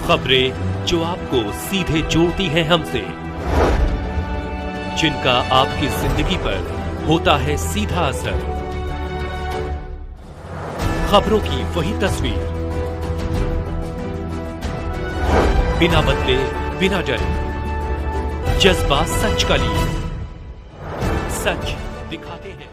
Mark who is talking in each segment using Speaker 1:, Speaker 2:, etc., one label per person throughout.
Speaker 1: खबरें जो आपको सीधे जोड़ती हैं हमसे, जिनका आपकी जिंदगी पर होता है सीधा असर। खबरों की वही तस्वीर, बिना बदले बिना डरे, जज्बा सच का लिए, सच दिखाते हैं।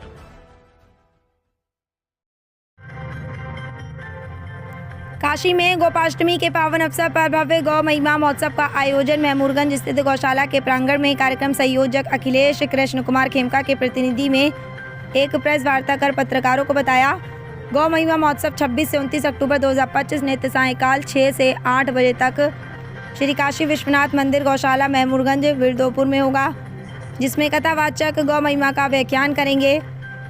Speaker 2: काशी में गोपाष्टमी के पावन अवसर पर भव्य गौ महिमा महोत्सव का आयोजन महमूदगंज स्थित गौशाला के प्रांगण में। कार्यक्रम संयोजक अखिलेश कृष्ण कुमार खेमका के प्रतिनिधि में एक प्रेस वार्ता कर पत्रकारों को बताया, गौ महिमा महोत्सव 26 से 29 अक्टूबर 2025 नित्य सायंकाल 6 से 8 बजे तक श्री काशी विश्वनाथ मंदिर गौशाला महमूदगंज विरदोपुर में होगा, जिसमें कथावाचक गौ महिमा का व्याख्यान करेंगे।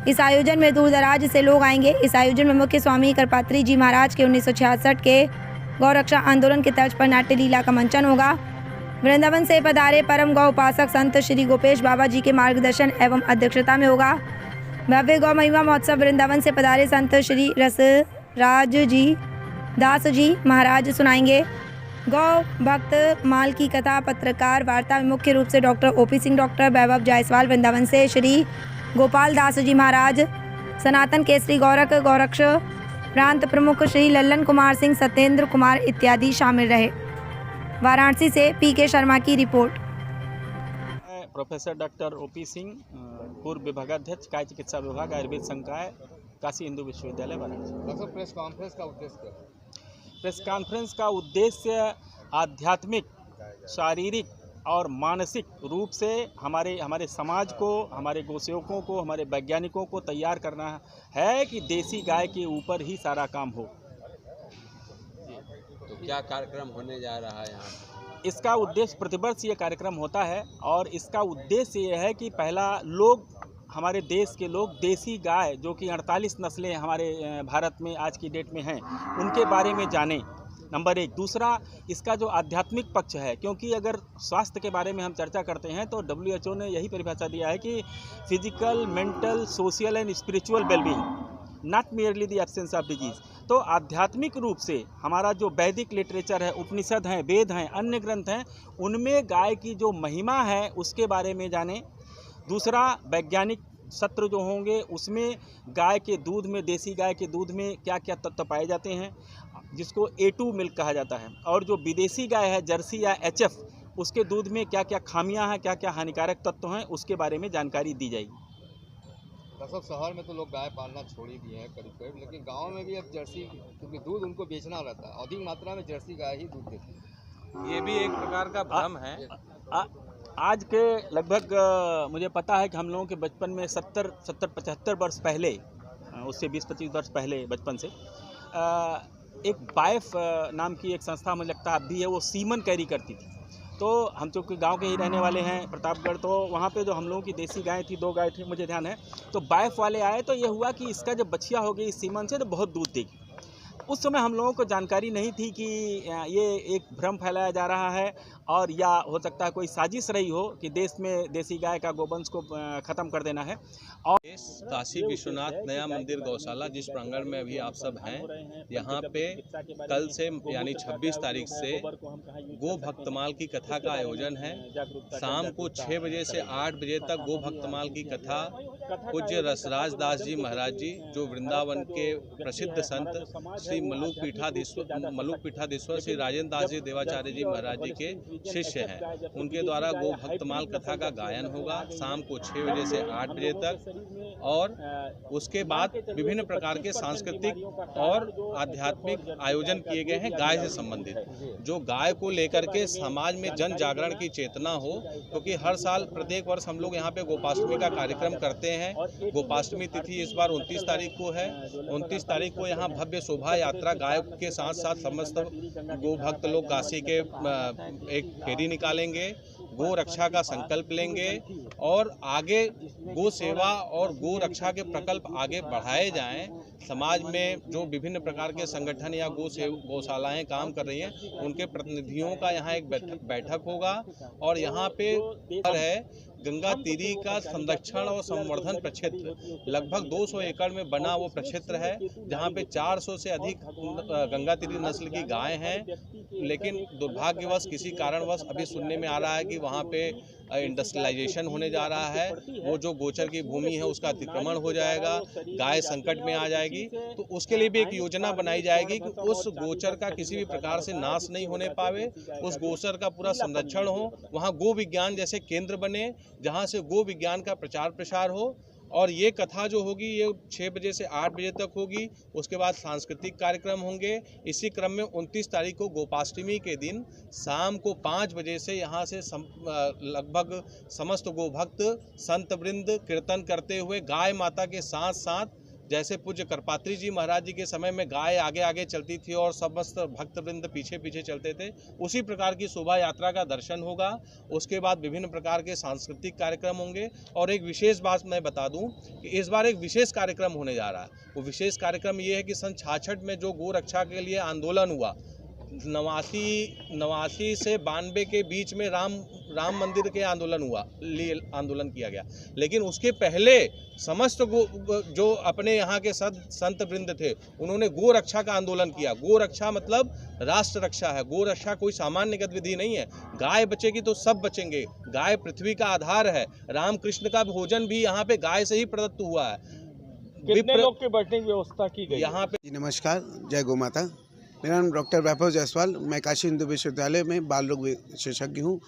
Speaker 2: इस आयोजन में दूर दराज से लोग आएंगे। इस आयोजन में मुख्य स्वामी करपात्री जी महाराज के 1966 के गौरक्षा आंदोलन की तर्ज पर नाट्य लीला का मंचन होगा। वृंदावन से पधारे परम गौ उपासक संत श्री गोपेश बाबा जी के मार्गदर्शन एवं अध्यक्षता में होगा। भव्य गौ महिमा महोत्सव वृंदावन से पधारे संत श्री रसराज जी दास जी महाराज सुनाएंगे। गौ भक्त माल की कथा पत्रकार वार्ता में मुख्य रूप से डॉक्टर ओपी सिंह, डॉक्टर वैभव जायसवाल, वृंदावन से श्री गोपाल दास जी महाराज, सनातन केसरी गौरक गौरक्ष प्रांत प्रमुख श्री लल्लन कुमार सिंह, सत्येंद्र कुमार इत्यादि शामिल रहे। वाराणसी से पीके शर्मा की report.
Speaker 3: Professor doctor OP Singh, पूर्व विभागाध्यक्ष काय चिकित्सा विभाग, आयुर्वेद संकाय, काशी हिंदू विश्वविद्यालय, वाराणसी।
Speaker 4: प्रेस कॉन्फ्रेंस का उद्देश्य क्या है?
Speaker 3: प्रेस कॉन्फ्रेंस का उद्देश्य आध्यात्मिक, शारीरिक और मानसिक रूप से हमारे समाज को, हमारे गोसेवकों को, हमारे वैज्ञानिकों को तैयार करना है कि देसी गाय के ऊपर ही सारा काम हो।
Speaker 4: तो क्या कार्यक्रम होने जा रहा है यहाँ?
Speaker 3: इसका उद्देश्य प्रतिवर्ष ये कार्यक्रम होता है और इसका उद्देश्य ये है कि पहला लोग, हमारे देश के लोग देसी गाय जो कि 48 नस्लें हमारे भारत में आज की डेट में हैं, उनके बारे में जानें, नंबर एक। दूसरा, इसका जो आध्यात्मिक पक्ष है, क्योंकि अगर स्वास्थ्य के बारे में हम चर्चा करते हैं तो WHO ने यही परिभाषा दिया है कि physical, mental, social and spiritual wellbeing, not merely the absence of disease. तो आध्यात्मिक रूप से हमारा जो वैदिक लिटरेचर है, उपनिषद हैं, वेद हैं, अन्य ग्रंथ हैं, उनमें गाय की जो महिमा है उसके बारे में जानें। दूसरा, वैज्ञानिक सत्र जो होंगे उसमें गाय के दूध में, देसी गाय के दूध में क्या क्या तत्व पाए जाते हैं, जिसको A2 मिल्क कहा जाता है, और जो विदेशी गाय है जर्सी या HF, उसके दूध में क्या क्या खामियां हैं, क्या क्या हानिकारक तत्व हैं, उसके बारे में जानकारी दी जाएगी।
Speaker 4: दरअसल शहर में तो लोग गाय पालना छोड़ ही दिए हैं करीब, लेकिन गांव में भी अब जर्सी, क्योंकि दूध उनको बेचना रहता है, अधिक मात्रा में जर्सी गाय ही दूध देती है।
Speaker 5: ये भी एक प्रकार का भ्रम है।
Speaker 3: आज के लगभग मुझे पता है कि हम लोगों के बचपन में 70-75 वर्ष पहले, उससे 20-25 वर्ष पहले बचपन से, एक बाइफ नाम की एक संस्था, मुझे लगता है अब भी है, वो सीमन कैरी करती थी। तो हम चूँकि गांव के ही रहने वाले हैं, प्रतापगढ़, तो वहाँ पे जो हम लोगों की देसी गाय थी, 2 गाय थी मुझे ध्यान है, तो बाइफ वाले आए तो ये हुआ कि इसका जब बछिया हो गई इस सीमन से तो बहुत दूध देगी। उस समय हम लोगों को जानकारी नहीं थी कि ये एक भ्रम फैलाया जा रहा है, और या हो सकता है कोई साजिश रही हो कि देश में देसी गाय का गोवंश को ख़त्म कर देना है। और
Speaker 5: काशी विश्वनाथ नया मंदिर गौशाला, जिस प्रांगण में अभी आप सब हैं, यहाँ पे कल से यानी 26 तारीख से गो भक्तमाल की कथा का आयोजन है। शाम को 6 बजे से 8 बजे तक गो भक्तमाल की कथा पूज्य रसराज दास जी महाराज जी, जो वृंदावन के प्रसिद्ध संत श्री मलुक पीठाधीश्वर श्री राजेंद्र दास जी देवाचार्य जी महाराज जी के शिष्य हैं, उनके द्वारा गो भक्तमाल कथा का गायन होगा शाम को 6 बजे से 8 बजे तक। और उसके बाद विभिन्न प्रकार के सांस्कृतिक और आध्यात्मिक आयोजन किए गए हैं गाय से संबंधित, जो गाय को लेकर के समाज में जन जागरण की चेतना हो, क्योंकि हर साल प्रत्येक वर्ष हम लोग यहाँ पे गोपाष्टमी का कार्यक्रम करते हैं। गोपाष्टमी तिथि इस बार 29 तारीख को है। 29 तारीख को यहाँ भव्य शोभा यात्रा गाय के साथ साथ समस्त गो भक्त लोग काशी के एक फेरी निकालेंगे, गो रक्षा का संकल्प लेंगे और आगे गो सेवा और गो रक्षा के प्रकल्प आगे बढ़ाए जाएं। समाज में जो विभिन्न प्रकार के संगठन या गौशालाएं काम कर रही हैं, उनके प्रतिनिधियों का यहाँ एक बैठक होगा और यहाँ पे है गंगा तीरी का संरक्षण और संवर्धन प्रक्षेत्र लगभग 200 एकड़ में बना वो प्रक्षेत्र है, जहाँ पे 400 से अधिक गंगा तीरी नस्ल की गाय हैं। लेकिन दुर्भाग्यवश किसी कारणवश अभी सुनने में आ रहा है कि वहाँ पे इंडस्ट्रियलाइजेशन होने जा रहा है, वो जो गोचर की भूमि है उसका अतिक्रमण हो जाएगा, गाय संकट में आ जाएगी। तो उसके लिए भी एक योजना बनाई जाएगी कि उस गोचर का किसी भी प्रकार से नाश नहीं होने पावे, उस गोचर का पूरा संरक्षण हो, वहाँ गो विज्ञान जैसे केंद्र बने जहाँ से गो विज्ञान का प्रचार प्रसार हो। और ये कथा जो होगी ये 6 बजे से 8 बजे तक होगी। उसके बाद सांस्कृतिक कार्यक्रम होंगे। इसी क्रम में 29 तारीख को गोपाष्टमी के दिन शाम को 5 बजे से यहाँ से लगभग समस्त गोभक्त संत वृंद कीर्तन करते हुए गाय माता के साथ साथ, जैसे पूज्य करपात्री जी महाराज जी के समय में गाय आगे आगे चलती थी और समस्त भक्तवृंद पीछे पीछे चलते थे, उसी प्रकार की शोभा यात्रा का दर्शन होगा। उसके बाद विभिन्न प्रकार के सांस्कृतिक कार्यक्रम होंगे। और एक विशेष बात मैं बता दूं कि इस बार एक विशेष कार्यक्रम होने जा रहा है। वो विशेष कार्यक्रम ये है कि सन 66 में जो गो रक्षा के लिए आंदोलन हुआ, 89 से 92 के बीच में राम मंदिर के आंदोलन किया गया। लेकिन उसके पहले समस्त जो अपने यहाँ के संत वृंद थे उन्होंने गो रक्षा का आंदोलन किया। गो रक्षा मतलब राष्ट्र रक्षा है। गो रक्षा कोई सामान्य गतिविधि नहीं है। गाय बचेगी तो सब बचेंगे। गाय पृथ्वी का आधार है। रामकृष्ण का भोजन भी यहाँ पे गाय से ही प्रदत्त हुआ है।
Speaker 3: कितने लोग के बैठने की व्यवस्था की गई
Speaker 5: यहाँ पे?
Speaker 6: नमस्कार, जय गौ माता। मेरा नाम डॉक्टर वैभव जायसवाल, मैं काशी हिंदू विश्वविद्यालय में बाल रोग विशेषज्ञ हूँ,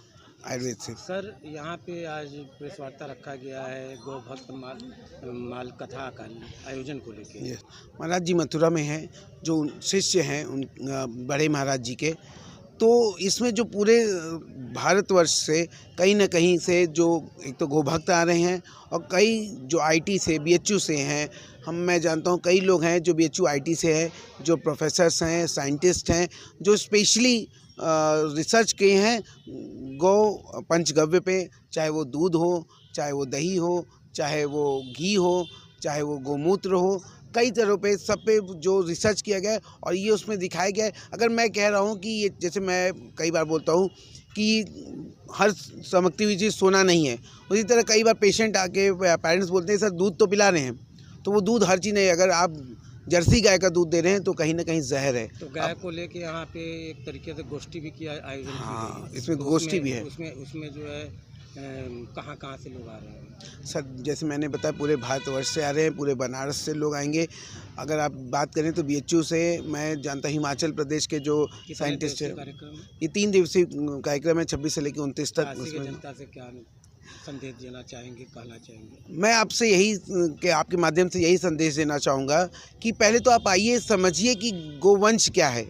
Speaker 6: आयुर्वेद से।
Speaker 7: सर, यहाँ पे आज प्रेस वार्ता रखा गया है गौ भक्त माल कथा का आयोजन को लेकर।
Speaker 6: महाराज जी मथुरा में हैं, जो शिष्य हैं उन बड़े महाराज जी के, तो इसमें जो पूरे भारतवर्ष से कहीं न कहीं से जो एक तो गोभक्त आ रहे हैं और कई जो आईटी से बीएचयू से हैं, मैं जानता हूँ कई लोग हैं जो बीएचयू आईटी से हैं, जो प्रोफेसर्स हैं, साइंटिस्ट हैं, जो स्पेशली रिसर्च किए हैं गौ पंचगव्य पे, चाहे वो दूध हो, चाहे वो दही हो, चाहे वो घी हो, चाहे वो गोमूत्र हो, कई तरह पे सब पे जो रिसर्च किया गया है और ये उसमें दिखाया गया है। अगर मैं कह रहा हूँ कि ये, जैसे मैं कई बार बोलता हूँ कि हर चमकती हुई चीज़ सोना नहीं है, उसी तरह कई बार पेशेंट आके पेरेंट्स बोलते हैं सर दूध तो पिला रहे हैं, तो वो दूध हर चीज़ नहीं। अगर आप जर्सी गाय का दूध दे रहे हैं तो कहीं ना कहीं जहर है।
Speaker 7: तो गाय को लेके यहाँ पे एक तरीके से गोष्ठी भी किया आयोजन।
Speaker 6: हाँ, इसमें गोष्ठी भी है।
Speaker 7: उसमें जो है कहाँ से लोग आ रहे हैं?
Speaker 6: सर, जैसे मैंने बताया पूरे भारतवर्ष से आ रहे हैं, पूरे बनारस से लोग आएंगे। अगर आप बात करें तो बीएचयू से मैं जानता हिमाचल प्रदेश के जो साइंटिस्ट हैं, ये 3 दिवसीय कार्यक्रम है 26 से लेकर 29 तक। उसमें जनता से क्या
Speaker 7: संदेश देना चाहेंगे, कहना चाहेंगे?
Speaker 6: मैं आपसे यही कि आपके माध्यम से यही संदेश देना चाहूँगा कि पहले तो आप आइए, समझिए कि गोवंश क्या है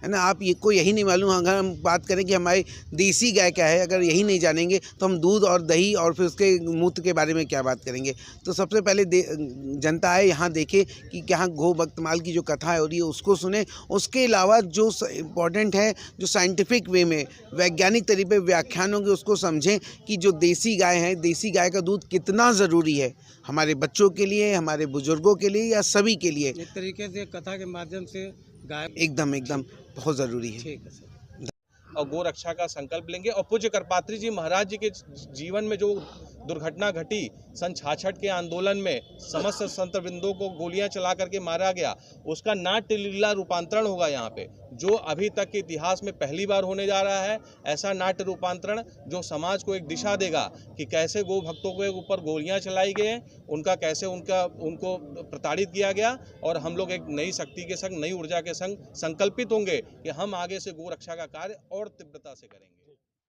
Speaker 6: ना। आप ये को यही नहीं मालूम, अगर हम बात करें कि हमारी देसी गाय क्या है, अगर यही नहीं जानेंगे तो हम दूध और दही और फिर उसके मूत्र के बारे में क्या बात करेंगे। तो सबसे पहले जनता आए, यहाँ देखे कि यहाँ गो भक्तमाल की जो कथा है और ये उसको सुने। उसके अलावा जो इम्पोर्टेंट है, जो साइंटिफिक वे में वैज्ञानिक तरीके पे व्याख्यान होंगे, उसको समझें कि जो देसी गाय है, देसी गाय का दूध कितना ज़रूरी है हमारे बच्चों के लिए, हमारे बुजुर्गों के लिए या सभी के लिए।
Speaker 7: एक तरीके से कथा के माध्यम से गाय
Speaker 6: एकदम बहुत ज़रूरी है।
Speaker 7: ठीक है सर।
Speaker 5: और गो रक्षा का संकल्प लेंगे। और पूज्य करपात्री जी महाराज जी के जीवन में जो दुर्घटना घटी सन 66 के आंदोलन में, समस्त संत वृंदों को गोलियां चला करके मारा गया, उसका नाट्य लीला रूपांतरण होगा यहाँ पे, जो अभी तक के इतिहास में पहली बार होने जा रहा है। ऐसा नाट्य रूपांतरण जो समाज को एक दिशा देगा कि कैसे गो भक्तों के ऊपर गोलियां चलाई गई, उनका कैसे उनको प्रताड़ित किया गया। और हम लोग एक नई शक्ति के संग, नई ऊर्जा के संग संकल्पित होंगे कि हम आगे से गो रक्षा का कार्य और तीव्रता से करेंगे।